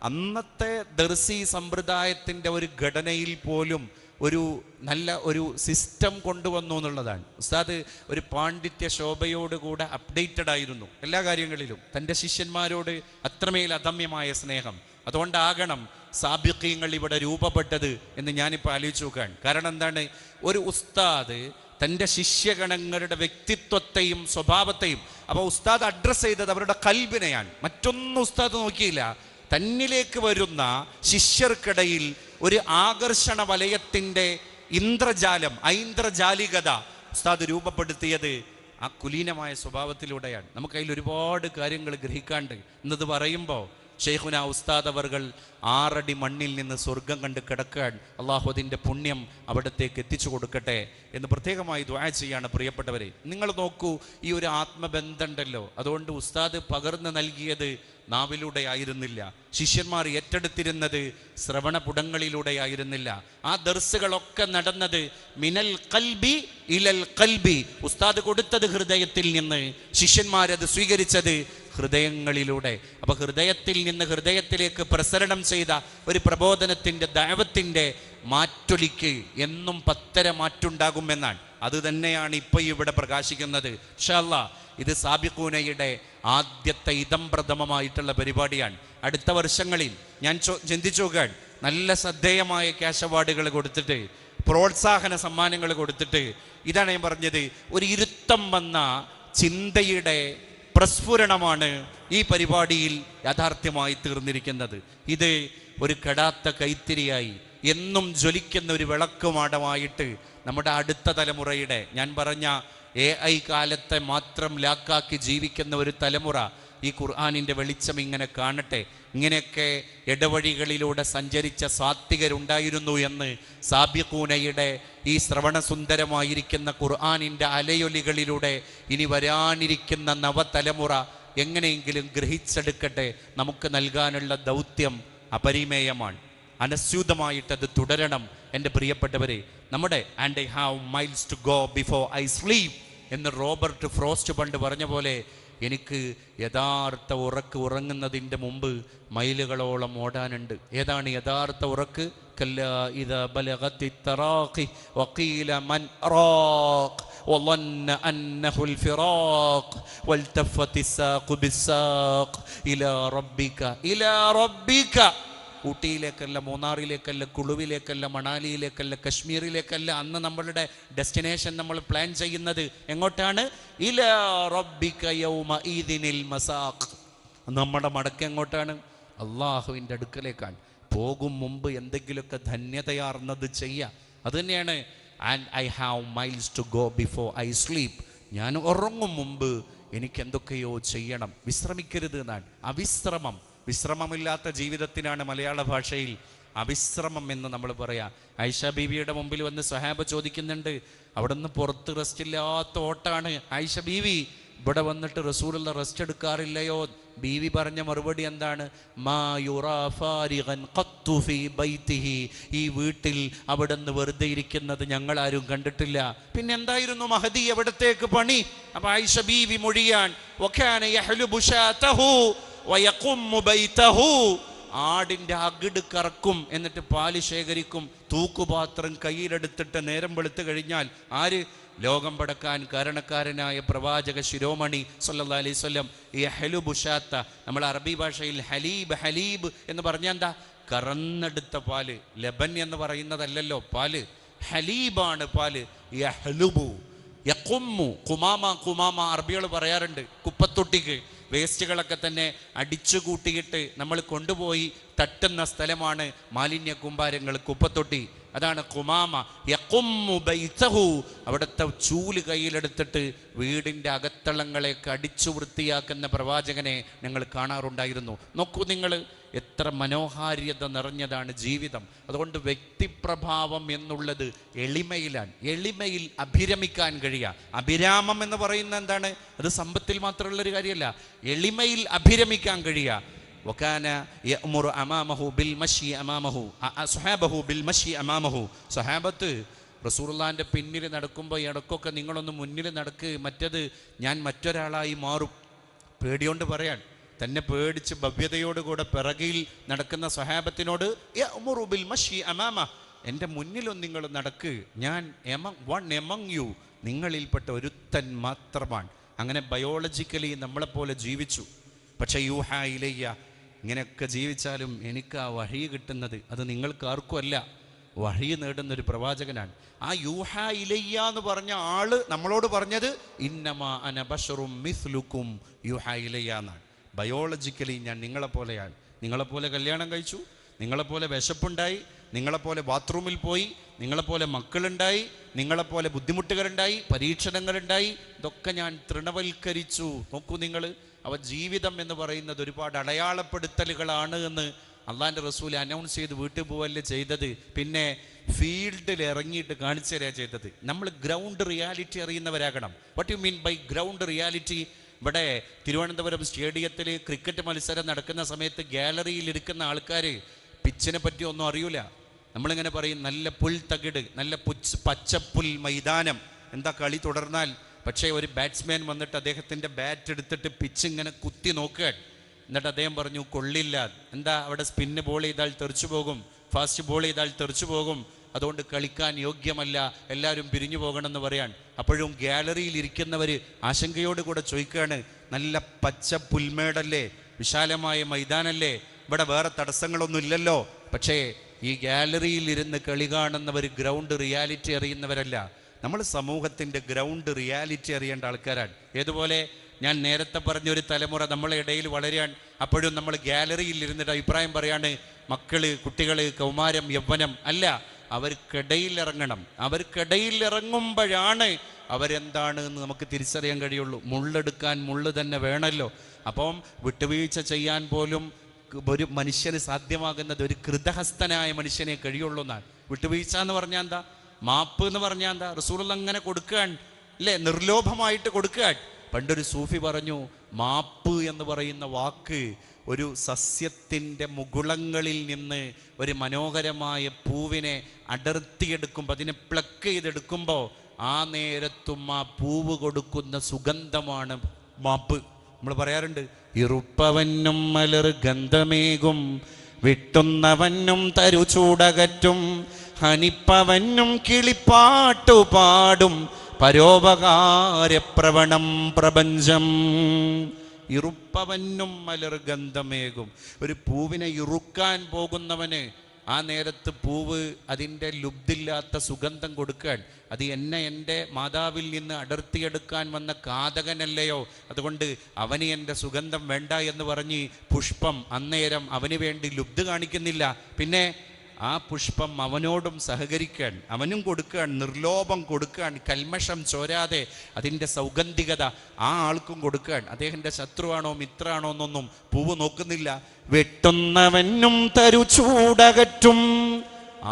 അന്നത്തെ ദർസി സമ്പ്രദായത്തിൻ്റെ ഒരു ഘടനയിൽ പോലും ഒരു നല്ല ഒരു സിസ്റ്റം കൊണ്ടുവന്നു എന്നുള്ളതാണ്. ഉസ്താദ് ഒരു പാണ്ഡിത്യ ശോഭയോടുകൂടെ അപ്ഡേറ്റഡ് ആയിരുന്നു എല്ലാ കാര്യങ്ങളിലും. തൻ്റെ ശിഷ്യന്മാരോട് അത്രമേൽ അദമ്യമായ സ്നേഹം. അതുകൊണ്ടാകണം സാബിഖീങ്ങൾ ഇവിടെ രൂപപ്പെട്ടത് എന്ന് ഞാനിപ്പോൾ ആലോചിച്ച് നോക്കുകയാണ്. കാരണം എന്താണ്, ഒരു ഉസ്താദ് തൻ്റെ ശിഷ്യഗണങ്ങളുടെ വ്യക്തിത്വത്തെയും സ്വഭാവത്തെയും, അപ്പോൾ ഉസ്താദ് അഡ്രസ്സ് ചെയ്തത് അവരുടെ കൽബിനെയാണ്. മറ്റൊന്നും ഉസ്താദ് നോക്കിയില്ല. തന്നിലേക്ക് വരുന്ന ശിഷ്യർക്കിടയിൽ ഒരു ആകർഷണ വലയത്തിൻ്റെ ഇന്ദ്രജാലം, ഐന്ദ്രജാലികത ഉസ്താദ് രൂപപ്പെടുത്തിയത് ആ കുലീനമായ സ്വഭാവത്തിലൂടെയാണ്. നമുക്കതിൽ ഒരുപാട് കാര്യങ്ങൾ ഗ്രഹിക്കാണ്ട്. ഇന്നത് പറയുമ്പോൾ ഷെയ്ഖുന ഉസ്താദ് അവർകൾ 6 അടി മണ്ണിൽ നിന്ന് സ്വർഗം കണ്ട് കിടക്കാൻ അള്ളാഹു അതിൻ്റെ പുണ്യം അവിടത്തേക്ക് എത്തിച്ചു കൊടുക്കട്ടെ എന്ന് പ്രത്യേകമായി ദുആ ചെയ്യാണ്. പ്രിയപ്പെട്ടവരെ, നിങ്ങൾ നോക്കൂ, ഈ ഒരു ആത്മബന്ധം ഉണ്ടല്ലോ, അതുകൊണ്ട് ഉസ്താദ് പകർന്നു നൽകിയത് നാവിലൂടെ ആയിരുന്നില്ല, ശിഷ്യന്മാർ ഏറ്റെടുത്തിരുന്നത് ശ്രവണപുടങ്ങളിലൂടെ ആയിരുന്നില്ല. ആ ദർസുകളൊക്കെ നടന്നത് മിനൽ ഖൽബി ഇലൽ ഖൽബി. ഉസ്താദ് കൊടുത്തത് ഹൃദയത്തിൽ നിന്ന്, ശിഷ്യന്മാരത് സ്വീകരിച്ചത് ഹൃദയങ്ങളിലൂടെ. അപ്പൊ ഹൃദയത്തിൽ നിന്ന് ഹൃദയത്തിലേക്ക് പ്രസരണം ചെയ്ത ഒരു പ്രബോധനത്തിൻ്റെ ദഅവത്തിൻ്റെ മാറ്റൊലിക്ക് എന്നും 10 മാറ്റുണ്ടാകുമെന്നാണ്. അത് തന്നെയാണ് ഇപ്പോൾ ഇവിടെ പ്രകാശിക്കുന്നത്. ഇൻഷാ അല്ലാഹ് ഇത് സാബിഖൂനയുടെ ആദ്യത്തെ ഇദംപ്രഥമമായിട്ടുള്ള പരിപാടിയാണ്. അടുത്ത വർഷങ്ങളിൽ ഞാൻ ചിന്തിച്ചു നോക്കാൻ, നല്ല ശ്രദ്ധേയമായ ക്യാഷ് അവാർഡുകൾ കൊടുത്തിട്ട്, പ്രോത്സാഹന സമ്മാനങ്ങൾ കൊടുത്തിട്ട്, ഇതാണ് ഞാൻ പറഞ്ഞത്, ഒരു ഇരുത്തം വന്ന ചിന്തയുടെ പ്രസ്ഫുരണമാണ് ഈ പരിപാടിയിൽ യാഥാർത്ഥ്യമായി തീർന്നിരിക്കുന്നത്. ഇത് ഒരു കെടാത്ത കൈത്തിരിയായി എന്നും ജ്വലിക്കുന്ന ഒരു വിളക്കുമാടമായിട്ട് നമ്മുടെ അടുത്ത തലമുറയുടെ, ഞാൻ പറഞ്ഞ AI കാലത്തെ മാത്രം ലാക്കാക്കി ജീവിക്കുന്ന ഒരു തലമുറ ഈ ഖുർആനിൻ്റെ വെളിച്ചം ഇങ്ങനെ കാണട്ടെ. ഇങ്ങനെയൊക്കെ ഇടവഴികളിലൂടെ സഞ്ചരിച്ച സാത്വികരുണ്ടായിരുന്നു എന്ന് സാബിഖൂനയുടെ ഈ ശ്രവണസുന്ദരമായിരിക്കുന്ന ഖുർആനിൻ്റെ അലയൊലികളിലൂടെ ഇനി വരാനിരിക്കുന്ന നവതലമുറ എങ്ങനെയെങ്കിലും ഗ്രഹിച്ചെടുക്കട്ടെ. നമുക്ക് നൽകാനുള്ള ദൗത്യം അപരിമേയമാണ്. അനസ്യൂതമായിട്ടത് തുടരണം എൻ്റെ പ്രിയപ്പെട്ടവരെ. നമ്മുടെ and I have miles to go before I sleep എന്ന് റോബർട്ട് ഫ്രോസ്റ്റ് പണ്ട് പറഞ്ഞ പോലെ, എനിക്ക് യഥാർത്ഥ ഉറങ്ങുന്നതിൻ്റെ മുമ്പ് മൈലുകളോളം ഓടാനുണ്ട്. ഏതാണ് യഥാർത്ഥ ഉറക്ക്? കല്ലാ ഇദാ ബലഗത്തി തറാഖി വഖീല മൻ അറാഖ് വളന്ന അന്നഹുൽ ഫിറാഖ് വൽതഫത്തി സാഖു ബിസ്സാഖ് ഇലാ റബ്ബിക. ഊട്ടിയിലേക്കല്ല, മൂന്നാറിലേക്കല്ല, കുളുവിലേക്കല്ല, മണാലിയിലേക്കല്ല, കശ്മീരിലേക്കല്ല. അന്ന് നമ്മളുടെ ഡെസ്റ്റിനേഷൻ നമ്മൾ പ്ലാൻ ചെയ്യുന്നത് എങ്ങോട്ടാണ്? ഇലാ റബ്ബിക യൗമഇദിനിൽ മസാഖ്. നമ്മുടെ മടക്കം എങ്ങോട്ടാണ്? അള്ളാഹുവിൻ്റെ അടുക്കലേക്കാണ്. പോകും മുമ്പ് എന്തെങ്കിലുമൊക്കെ ധന്യതയാർന്നത് ചെയ്യുക. അതുതന്നെയാണ് and I have miles to go before I sleep. ഞാൻ ഉറങ്ങും മുമ്പ് എനിക്ക് എന്തൊക്കെയോ ചെയ്യണം. വിശ്രമിക്കരുത് എന്നാണ്. വിശ്രമമില്ലാത്ത ജീവിതത്തിനാണ് മലയാള ഭാഷയിൽ അവിശ്രമം എന്ന് നമ്മൾ പറയാം. ആയിഷ ബീവിയുടെ മുമ്പിൽ വന്ന് സ്വഹാബ ചോദിക്കുന്നുണ്ട്, അവിടെ നിന്ന് പുറത്ത് റെസ്റ്റ് ഇല്ലാത്ത ഓട്ടാണ്. ആയിഷ ബീവി, ഇവിടെ വന്നിട്ട് റസൂലുള്ള റെസ്റ്റ് എടുക്കാറില്ലയോ? ബീവി പറഞ്ഞ മറുപടി എന്താണ്? മാ യുറാ ഫാരിഗൻ ഖത്തു ഫീ ബൈതിഹി. ഈ വീട്ടിൽ അവിടെ നിന്ന് വെറുതെ ഇരിക്കുന്നത് ഞങ്ങൾ ആരും കണ്ടിട്ടില്ല. പിന്നെ എന്തായിരുന്നു മഹദി എവിടത്തേക്ക് പണി? അപ്പൊ ആയിഷ ബീവി മൊഴിയാൻ, വകാന യഹ്ലുബു ശാതഹു വയഖുമ്മു ബൈതഹു. ആടിൻ്റെ അകിട് കറക്കും, എന്നിട്ട് പാല് ശേഖരിക്കും, തൂക്കുപാത്രം കയ്യിലെടുത്തിട്ട് നേരം വെളുത്തു കഴിഞ്ഞാൽ ആര്? ലോകം പടക്കാൻ കാരണക്കാരനായ പ്രവാചക ശിരോമണി സല്ലല്ലാഹു അലൈഹി വസല്ലം യഹ്ലുബു ശാത്ത. നമ്മൾ അറബി ഭാഷയിൽ ഹലീബ് എന്ന് പറഞ്ഞാൽ എന്താ? കറന്നെടുത്ത പാല്. ലബൻ എന്ന് പറയുന്നതല്ലല്ലോ പാല്, ഹലീബാണ് പാല്. യഹ്ലുബു യഖുമ്മു. കുമാമ അറബികൾ പറയാറുണ്ട്. കുപ്പത്തൊട്ടിക്ക് വേസ്റ്റുകളൊക്കെ തന്നെ അടിച്ചു കൂട്ടിയിട്ട് നമ്മൾ കൊണ്ടുപോയി തട്ടുന്ന സ്ഥലമാണ് മാലിന്യ കൂമ്പാരങ്ങൾ, കുപ്പത്തൊട്ടി. അതാണ് കുമാമ. യഖുമ്മു ബൈതഹു. അവിടുത്തെ ചൂല് കയ്യിലെടുത്തിട്ട് വീടിൻ്റെ അകത്തളങ്ങളെയൊക്കെ അടിച്ചു വൃത്തിയാക്കുന്ന പ്രവാചകനെ ഞങ്ങൾ കാണാറുണ്ടായിരുന്നു. നോക്കൂ നിങ്ങൾ, എത്ര മനോഹാരിത നിറഞ്ഞതാണ് ജീവിതം. അതുകൊണ്ട് വ്യക്തിപ്രഭാവം എന്നുള്ളത് എളിമയിലാണ്. എളിമയിൽ അഭിരമിക്കാൻ കഴിയുക. അഭിരാമം എന്ന് പറയുന്നത് എന്താണ്? അത് സമ്പത്തിൽ മാത്രമുള്ളൊരു കാര്യമല്ല. എളിമയിൽ അഭിരമിക്കാൻ കഴിയുക. വകാന യഅ്മുറു അമാമഹു ബിൽ മശി അമാമഹു സ്വഹാബഹു ബിൽ മശി അമാമഹു. സ്വഹാബത്ത് റസൂലുള്ളാഹിന്റെ പിന്നിൽ നടക്കുമ്പോൾ ഇടക്കൊക്കെ നിങ്ങളൊന്ന് മുന്നിൽ നടക്ക്, മറ്റത് ഞാൻ മറ്റൊരാളായി മാറും. പേടിയോണ്ട് പറയാൻ, തന്നെ പേടിച്ച് ഭവ്യതയോടുകൂടെ പിറകിൽ നടക്കുന്ന സ്വഹാബത്തിനോട് യഅ്മുറു ബിൽ മശി അമാമ, എൻ്റെ മുന്നിലൊന്നും നിങ്ങൾ നടക്ക്, ഞാൻ വൺ എമംഗ് യു, നിങ്ങളിൽപ്പെട്ട ഒരുത്തൻ മാത്രമാണ്. അങ്ങനെ ബയോളജിക്കലി നമ്മളെപ്പോലെ ജീവിച്ചു. പക്ഷേ യൂഹാ ഇലയ്യ, ഇങ്ങനെയൊക്കെ ജീവിച്ചാലും എനിക്ക് ആ വഹി കിട്ടുന്നത് അത് നിങ്ങൾക്കാർക്കും അല്ല, വഹി നേടുന്നൊരു പ്രവാചകനാണ്. ആ യൂഹാ ഇലയ്യ എന്ന് പറഞ്ഞ ആള് നമ്മളോട് പറഞ്ഞത് ഇന്നമാ അന ബശറും മിസ്ലുക്കും യൂഹാ ഇലയ്യ എന്നാണ്. ബയോളജിക്കലി ഞാൻ നിങ്ങളെപ്പോലെയാണ്. നിങ്ങളെപ്പോലെ കല്യാണം കഴിച്ചു, നിങ്ങളെപ്പോലെ വിശപ്പുണ്ടായി, നിങ്ങളെപ്പോലെ ബാത്റൂമിൽ പോയി, നിങ്ങളെപ്പോലെ മക്കളുണ്ടായി, നിങ്ങളെപ്പോലെ ബുദ്ധിമുട്ടുകളുണ്ടായി, പരീക്ഷണങ്ങളുണ്ടായി. ഇതൊക്കെ ഞാൻ തൃണവൽക്കരിച്ചു. നോക്കൂ നിങ്ങൾ, അവ ജീവിതം എന്ന് പറയുന്നത് ഒരുപാട് അടയാളപ്പെടുത്തലുകളാണ് എന്ന് അള്ളാഹിൻ്റെ റസൂൽ അനൗൺസ് ചെയ്ത് വീട്ടിൽ പോവല്ലേ ചെയ്തത്, പിന്നെ ഫീൽഡിൽ ഇറങ്ങിയിട്ട് കാണിച്ചു തരിക ചെയ്തത്. നമ്മൾ ഗ്രൗണ്ട് റിയാലിറ്റി അറിയുന്നവരാകണം. What you mean by ground reality? ഇവിടെ തിരുവനന്തപുരം സ്റ്റേഡിയത്തിൽ ക്രിക്കറ്റ് മത്സരം നടക്കുന്ന സമയത്ത് ഗാലറിയിൽ ഇരിക്കുന്ന ആൾക്കാർ പിച്ചിനെ പറ്റി ഒന്നും അറിയൂല. നമ്മളിങ്ങനെ പറയും നല്ല പുൽത്തകിട്, നല്ല പച്ചപ്പുൽ മൈതാനം, എന്താ കളി തുടർന്നാൽ. പക്ഷേ ഒരു ബാറ്റ്സ്മാൻ വന്നിട്ട് അദ്ദേഹത്തിൻ്റെ ബാറ്റ് എടുത്തിട്ട് പിച്ച് ഇങ്ങനെ കുത്തി നോക്കുക. എന്നിട്ട് അദ്ദേഹം പറഞ്ഞു കൊള്ളില്ല. എന്താ? അവിടെ സ്പിന്ന് ബോൾ ചെയ്താൽ തെറിച്ചു പോകും, ഫാസ്റ്റ് ബോൾ ചെയ്താൽ തെറിച്ചു പോകും, അതുകൊണ്ട് കളിക്കാൻ യോഗ്യമല്ല, എല്ലാവരും പിരിഞ്ഞു പോകണമെന്ന് പറയാൻ. അപ്പോഴും ഗാലറിയിൽ ഇരിക്കുന്നവർ ആശങ്കയോടുകൂടെ ചോദിക്കുകയാണ്, നല്ല പച്ച പുൽമേടല്ലേ, വിശാലമായ മൈതാനല്ലേ, ഇവിടെ വേറെ തടസ്സങ്ങളൊന്നും ഇല്ലല്ലോ. പക്ഷേ ഈ ഗാലറിയിൽ ഇരുന്ന് കളി കാണുന്നവർ ഗ്രൗണ്ട് റിയാലിറ്റി അറിയുന്നവരല്ല. നമ്മൾ സമൂഹത്തിൻ്റെ ഗ്രൗണ്ട് റിയാലിറ്റി അറിയേണ്ട ആൾക്കാരാണ്. ഏതുപോലെ ഞാൻ നേരത്തെ പറഞ്ഞൊരു തലമുറ നമ്മളെ ഇടയിൽ വളരാൻ, അപ്പോഴും നമ്മൾ ഗാലറിയിൽ ഇരുന്നിട്ട് അഭിപ്രായം പറയാണ് മക്കള്, കുട്ടികൾ, കൗമാരം, യൗവനം അല്ല, അവർക്കിടയിൽ ഇറങ്ങണം. അവർക്കിടയിൽ ഇറങ്ങുമ്പോഴാണ് അവരെന്താണ് എന്ന് നമുക്ക് തിരിച്ചറിയാൻ കഴിയുള്ളൂ. മുള്ളെടുക്കാൻ മുള്ള് തന്നെ വേണമല്ലോ. അപ്പം വിട്ടുവീഴ്ച ചെയ്യാൻ പോലും ഒരു മനുഷ്യന് സാധ്യമാകുന്നത് ഒരു കൃതഹസ്തനായ മനുഷ്യനെ കഴിയുള്ളൂ എന്നാണ്. വിട്ടുവീഴ്ച എന്ന് പറഞ്ഞാൽ എന്താ? മാപ്പ് എന്ന് പറഞ്ഞാൽ എന്താ? റസൂലുള്ള അങ്ങനെ കൊടുക്കാൻ അല്ലേ, നിർലോഭമായിട്ട് കൊടുക്കാൻ. പണ്ടൊരു സൂഫി പറഞ്ഞു, മാപ്പ് എന്ന് പറയുന്ന വാക്ക് ഒരു സസ്യത്തിൻ്റെ മുകുളങ്ങളിൽ നിന്ന് ഒരു മനോഹരമായ പൂവിനെ അടർത്തിയെടുക്കുമ്പോൾ, അതിനെ പ്ലക്ക് ചെയ്തെടുക്കുമ്പോൾ ആ നേരത്തും ആ പൂവ് കൊടുക്കുന്ന സുഗന്ധമാണ് മാപ്പ്. നമ്മൾ പറയാറുണ്ട്, ഇറുപ്പവനും മലർ ഗന്ധമേകും, വിട്ടുന്നവനും തരുചൂടകറ്റും, ഹനിപ്പവനും കിളിപ്പാട്ടുപാടും, പരോപകാരപ്രവണം പ്രപഞ്ചം. ഇറുപ്പവനും മലർ ഗന്ധമേകും. ഒരു പൂവിനെ ഇറുക്കാൻ പോകുന്നവന് ആ നേരത്ത് പൂവ് അതിൻ്റെ ലുബ്ധില്ലാത്ത സുഗന്ധം കൊടുക്കാൻ. അത് എൻ്റെ മാതാവിൽ നിന്ന് അടർത്തിയെടുക്കാൻ വന്ന കാതകനല്ലയോ, അതുകൊണ്ട് അവന് എൻ്റെ സുഗന്ധം വേണ്ട എന്ന് പറഞ്ഞ് പുഷ്പം അന്നേരം അവന് വേണ്ടി ലുബ്ധ് കാണിക്കുന്നില്ല. പിന്നെ ആ പുഷ്പം അവനോടും സഹകരിക്കാൻ, അവനും കൊടുക്കാൻ, നിർലോഭം കൊടുക്കാൻ, കൽമഷം ചോരാതെ അതിൻ്റെ സൗഗന്ധികത ആ ആൾക്കും കൊടുക്കാൻ. അദ്ദേഹത്തിൻ്റെ ശത്രുവാണോ മിത്രാണോ എന്നൊന്നും പൂവ് നോക്കുന്നില്ല. വെട്ടുന്നവനും തരുചൂടകറ്റും.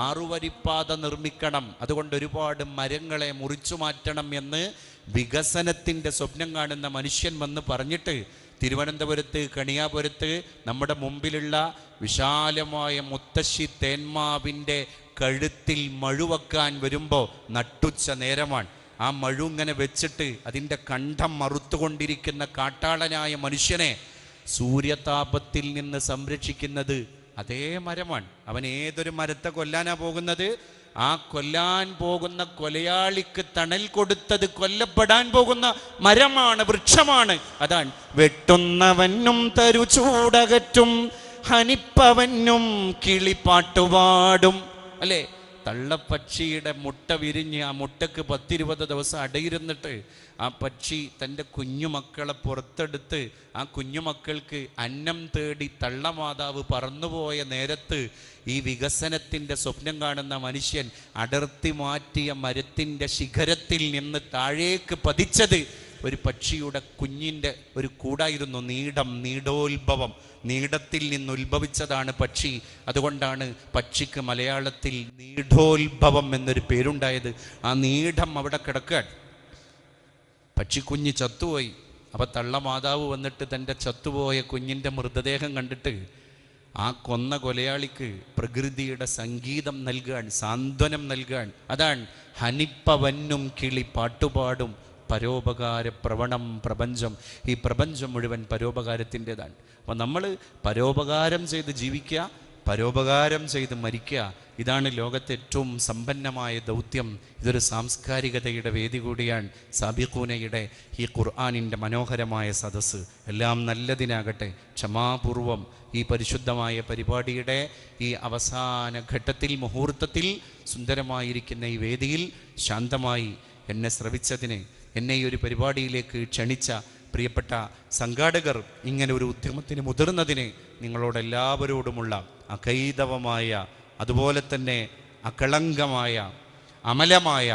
6 വരിപ്പാത നിർമ്മിക്കണം, അതുകൊണ്ട് ഒരുപാട് മരങ്ങളെ മുറിച്ചു മാറ്റണം എന്ന് വികസനത്തിൻ്റെ സ്വപ്നം കാണുന്ന മനുഷ്യൻ വന്ന് പറഞ്ഞിട്ട് തിരുവനന്തപുരത്ത് കണിയാപുരത്ത് നമ്മുടെ മുമ്പിലുള്ള വിശാലമായ മുത്തശ്ശി തേന്മാവിൻ്റെ കഴുത്തിൽ മഴുവക്കാൻ വരുമ്പോൾ നട്ടുച്ച നേരമാണ്. ആ മഴു ഇങ്ങനെ വെച്ചിട്ട് അതിൻ്റെ കണ്ഠം മറുത്തുകൊണ്ടിരിക്കുന്ന കാട്ടാളനായ മനുഷ്യനെ സൂര്യതാപത്തിൽ നിന്ന് സംരക്ഷിക്കുന്നത് അതേ മരമാണ്. അവൻ ഏതൊരു മരത്തെ കൊല്ലാനാ പോകുന്നത്? ആ കൊല്ലാൻ പോകുന്ന കൊലയാളിക്ക് തണൽ കൊടുത്തത് കൊല്ലപ്പെടാൻ പോകുന്ന മരമാണ്, വൃക്ഷമാണ്. അതാണ് വെട്ടുന്നവനും തരുചൂടകറ്റും, ഹനിപ്പവനും കിളിപ്പാട്ടുപാടും. അല്ലേ? തള്ളപ്പക്ഷിയുടെ മുട്ട വിരിഞ്ഞ് ആ മുട്ടക്ക് 10-20 ദിവസം അടയിരുന്നിട്ട് ആ പക്ഷി തൻ്റെ കുഞ്ഞുമക്കളെ പുറത്തെടുത്ത് ആ കുഞ്ഞുമക്കൾക്ക് അന്നം തേടി തള്ളമാതാവ് പറന്നുപോയ നേരത്ത് ഈ വികസനത്തിൻ്റെ സ്വപ്നം കാണുന്ന മനുഷ്യൻ അടർത്തി മാറ്റിയ മരത്തിൻ്റെ ശിഖരത്തിൽ നിന്ന് താഴേക്ക് പതിച്ചത് ഒരു പക്ഷിയുടെ കുഞ്ഞിൻ്റെ ഒരു കൂടായിരുന്നു. നീടോത്ഭവം, നീടത്തിൽ നിന്ന് ഉത്ഭവിച്ചതാണ് പക്ഷി. അതുകൊണ്ടാണ് പക്ഷിക്ക് മലയാളത്തിൽ നീടോത്ഭവം എന്നൊരു പേരുണ്ടായത്. ആ നീടം അവിടെ കിടക്കാൻ, പക്ഷിക്കുഞ്ഞ് ചത്തുപോയി. അപ്പോൾ തള്ള മാതാവ് വന്നിട്ട് തൻ്റെ ചത്തുപോയ കുഞ്ഞിൻ്റെ മൃതദേഹം കണ്ടിട്ട് ആ കൊന്ന കൊലയാളിക്ക് പ്രകൃതിയുടെ സംഗീതം നൽകാൻ, സാന്ത്വനം നൽകാൻ, അതാണ് ഹനിപ്പവന്നും കിളി പാട്ടുപാടും പരോപകാര പ്രവണം പ്രപഞ്ചം. ഈ പ്രപഞ്ചം മുഴുവൻ പരോപകാരത്തിൻ്റെതാണ്. അപ്പോൾ നമ്മൾ പരോപകാരം ചെയ്ത് ജീവിക്കുക, പരോപകാരം ചെയ്ത് മരിക്കുക. ഇതാണ് ലോകത്തെ ഏറ്റവും സമ്പന്നമായ ദൗത്യം. ഇതൊരു സാംസ്കാരികതയുടെ വേദി കൂടിയാണ് സാബിഖൂനയുടെ ഈ ഖുർആനിൻ്റെ മനോഹരമായ സദസ്സ്. എല്ലാം നല്ലതിനാകട്ടെ. ക്ഷമാപൂർവം ഈ പരിശുദ്ധമായ പരിപാടിയുടെ ഈ അവസാന ഘട്ടത്തിൽ, മുഹൂർത്തത്തിൽ, സുന്ദരമായിരിക്കുന്ന ഈ വേദിയിൽ ശാന്തമായി എന്നെ ശ്രവിച്ചതിന്, എന്നെ ഈ ഒരു പരിപാടിയിലേക്ക് ക്ഷണിച്ച പ്രിയപ്പെട്ട സംഘാടകർ, ഇങ്ങനെ ഒരു ഉദ്യമത്തിന് മുതിർന്നതിന് നിങ്ങളോടെല്ലാവരോടുമുള്ള അകൈതവമായ, അതുപോലെ തന്നെ അകളങ്കമായ, അമലമായ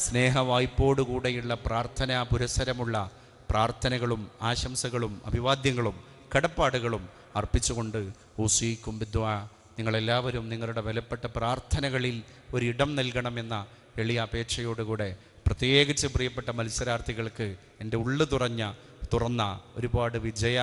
സ്നേഹവായ്പോടുകൂടെയുള്ള പ്രാർത്ഥനാ പുരസ്സരമുള്ള പ്രാർത്ഥനകളും ആശംസകളും അഭിവാദ്യങ്ങളും കടപ്പാടുകളും അർപ്പിച്ചുകൊണ്ട് ഊസീക്കും ബിദ്വാ, നിങ്ങളെല്ലാവരും നിങ്ങളുടെ വിലപ്പെട്ട പ്രാർത്ഥനകളിൽ ഒരിടം നൽകണമെന്ന എളിയ അപേക്ഷയോടുകൂടെ, പ്രത്യേകിച്ച് പ്രിയപ്പെട്ട മത്സരാർത്ഥികൾക്ക് എൻ്റെ ഉള്ളു തുറന്ന ഒരുപാട് വിജയ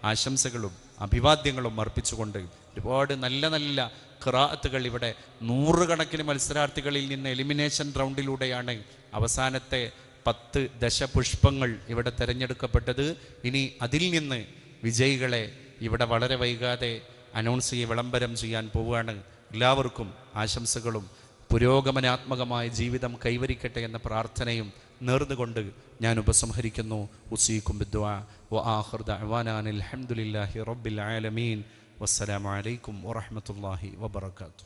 ആശംസകളും അഭിവാദ്യങ്ങളും അർപ്പിച്ചുകൊണ്ട്, ഒരുപാട് നല്ല നല്ല ഖിറാഅത്തുകൾ ഇവിടെ നൂറുകണക്കിന് മത്സരാർത്ഥികളിൽ നിന്ന് എലിമിനേഷൻ റൗണ്ടിലൂടെയാണ് അവസാനത്തെ 10 ദശപുഷ്പങ്ങൾ ഇവിടെ തിരഞ്ഞെടുക്കപ്പെട്ടത്. ഇനി അതിൽ നിന്ന് വിജയികളെ ഇവിടെ വളരെ വൈകാതെ അനൗൺസ് വിളംബരം ചെയ്യാൻ പോവുകയാണ്. എല്ലാവർക്കും ആശംസകളും പുരോഗമനാത്മകമായ ജീവിതം കൈവരിക്കട്ടെ എന്ന പ്രാർത്ഥനയും നേർന്നുകൊണ്ട് ഞാൻ ഉപസംഹരിക്കുന്നു. ഉസീക്കും ബിദ്ദുആ വ ആഖിറു ദഅ്വാനാ അൽഹംദുലില്ലാഹി റബ്ബിൽ ആലമീൻ. വസ്സലാമു അലൈക്കും വറഹ്മത്തുള്ളാഹി വബറകാതുഹു.